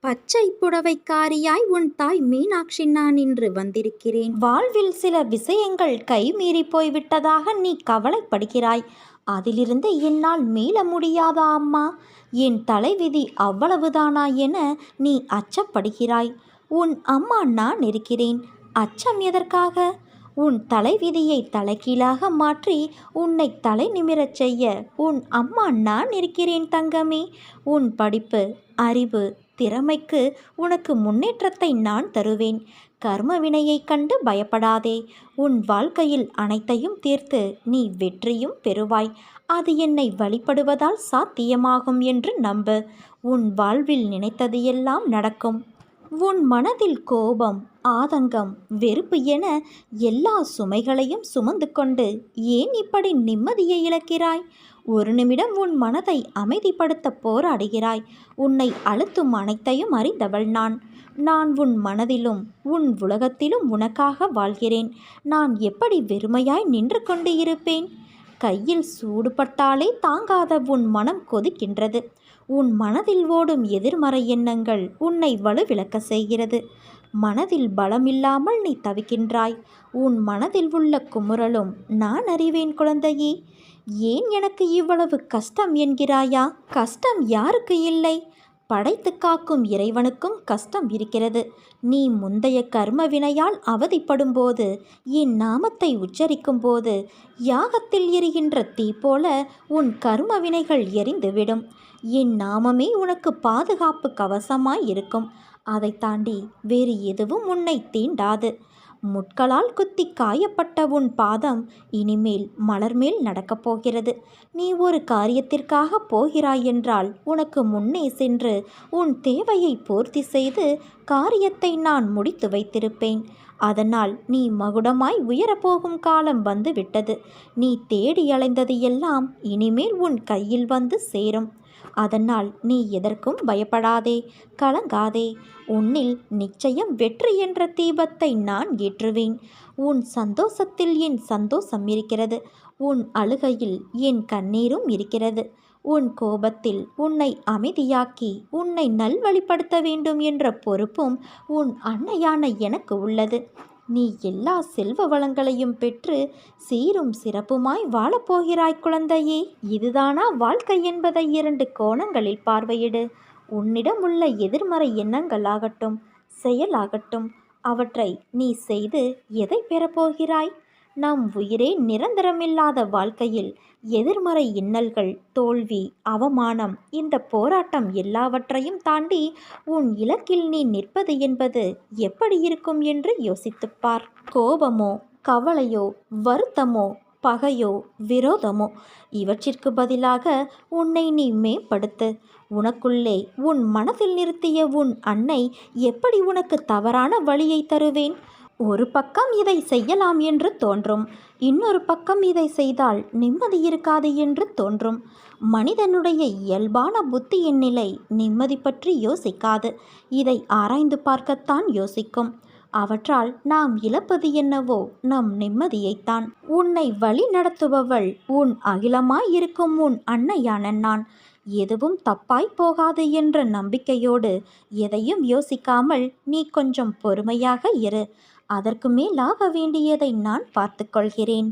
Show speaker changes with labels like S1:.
S1: பச்சை புடவைக்காரியாய் உன் தாய் மீனாட்சி நான் இன்று வந்திருக்கிறேன்.
S2: வாழ்வில் சில விஷயங்கள் கைமீறி போய்விட்டதாக நீ கவலைப்படுகிறாய். அதிலிருந்து என்னால் மீள முடியாதா அம்மா? என் தலைவிதி அவ்வளவுதானா என நீ அச்சப்படுகிறாய். உன் அம்மா நான் இருக்கிறேன். அச்சம் எதற்காக? உன் தலைவிதியை தலைகீழாக மாற்றி உன்னை தலை நிமிரச் செய்ய உன் அம்மா நான் இருக்கிறேன் தங்கமே. உன் படிப்பு, அறிவு, திறமைக்கு உனக்கு முன்னேற்றத்தை நான் தருவேன். கர்ம வினையை கண்டு பயப்படாதே. உன் வாழ்க்கையில் அனைத்தையும் தீர்த்து நீ வெற்றியும் பெறுவாய். அது என்னை வழிபடுவதால் சாத்தியமாகும் என்று நம்பு. உன் வாழ்வில் நினைத்தது எல்லாம் நடக்கும். உன் மனதில் கோபம், ஆதங்கம், வெறுப்பு என எல்லா சுமைகளையும் சுமந்து கொண்டு ஏன் இப்படி நிம்மதியை இழக்கிறாய்? ஒரு நிமிடம் உன் மனதை அமைதிப்படுத்த போராடுகிறாய். உன்னை அழுத்தும் அனைத்தையும் அறிந்தவள் நான். நான் உன் மனதிலும் உன் உலகத்திலும் உனக்காக வாழ்கிறேன். நான் எப்படி வெறுமையாய் நின்று கொண்டு இருப்பேன்? கையில் சூடுபட்டாலே தாங்காத உன் மனம் கொதிக்கின்றது. உன் மனதில் ஓடும் எதிர்மறை எண்ணங்கள் உன்னை வலுவிழக்க செய்கிறது. மனதில் பலமில்லாமல் நீ தவிக்கின்றாய். உன் மனதில் உள்ள குமுறலும் நான் அறிவேன் குழந்தையே. ஏன் எனக்கு இவ்வளவு கஷ்டம் என்கிறாயா? கஷ்டம் யாருக்கு இல்லை? படைத்து காக்கும் இறைவனுக்கும் கஷ்டம் இருக்கிறது. நீ முந்தைய கர்ம வினையால் அவதிப்படும் போது, என் நாமத்தை உச்சரிக்கும் போது யாகத்தில் எரிகின்ற தீ போல உன் கர்ம வினைகள் எரிந்துவிடும். என் நாமமே உனக்கு பாதுகாப்பு கவசமாய் இருக்கும். அதை தாண்டி வேறு எதுவும் உன்னை தீண்டாது. முட்களால் குத்தி காயப்பட்ட உன் பாதம் இனிமேல் மலர்மேல் நடக்கப் போகிறது. நீ ஒரு காரியத்திற்காக போகிறாய் என்றால் உனக்கு முன்னே சென்று உன் தேவையை பூர்த்தி செய்து காரியத்தை நான் முடித்து வைத்திருப்பேன். அதனால் நீ மகுடமாய் உயரப்போகும் காலம் வந்து விட்டது. நீ தேடி அலைந்தது எல்லாம் இனிமேல் உன் கையில் வந்து சேரும். அதனால் நீ எதற்கும் பயப்படாதே, கலங்காதே. உன்னில் நிச்சயம் வெற்றி என்ற தீபத்தை நான் ஏற்றுவேன். உன் சந்தோஷத்தில் என் சந்தோஷம் இருக்கிறது. உன் அழுகையில் என் கண்ணீரும் இருக்கிறது. உன் கோபத்தில் உன்னை அமைதியாக்கி உன்னை நல்வழிப்படுத்த வேண்டும் என்ற பொறுப்பும் உன் அன்னையான எனக்கு உள்ளது. நீ எல்லா செல்வ வளங்களையும் பெற்று சீரும் சிறப்புமாய் வாழப்போகிறாய் குழந்தையே. இதுதானா வாழ்க்கை என்பதை 2 கோணங்களில் பார்வையிடு. உன்னிடம் உள்ள எதிர்மறை எண்ணங்களாகட்டும், செயலாகட்டும், அவற்றை நீ செய்து எதை பெறப்போகிறாய்? நம் உயிரே நிரந்தரமில்லாத வாழ்க்கையில் எதிர்மறை இன்னல்கள், தோல்வி, அவமானம், இந்த போராட்டம் எல்லாவற்றையும் தாண்டி உன் இலக்கில் நீ நிற்பது என்பது எப்படி இருக்கும் என்று யோசித்துப்பார். கோபமோ, கவலையோ, வருத்தமோ, பகையோ, விரோதமோ, இவற்றிற்கு பதிலாக உன்னை நீ மேம்படுத்து. உனக்குள்ளே உன் மனதில் நிறுத்திய உன் அன்னை எப்படி உனக்கு தவறான வழியை தருவேன்? ஒரு பக்கம் இதை செய்யலாம் என்று தோன்றும், இன்னொரு பக்கம் இதை செய்தால் நிம்மதி இருக்காது என்று தோன்றும். மனிதனுடைய இயல்பான புத்தியின் நிலை நிம்மதி பற்றி யோசிக்காது. இதை ஆராய்ந்து பார்க்கத்தான் யோசிக்கும். அவற்றால் நாம் இழப்பது என்னவோ நம் நிம்மதியைத்தான். உன்னை வழி நடத்துபவள் உன் அகிலமாயிருக்கும் உன் அன்னையான நான். எதுவும் தப்பாய் போகாது என்ற நம்பிக்கையோடு எதையும் யோசிக்காமல் நீ கொஞ்சம் பொறுமையாக இரு. அதற்கு மேலாக வேண்டியதை நான் பார்த்து கொள்கிறேன்.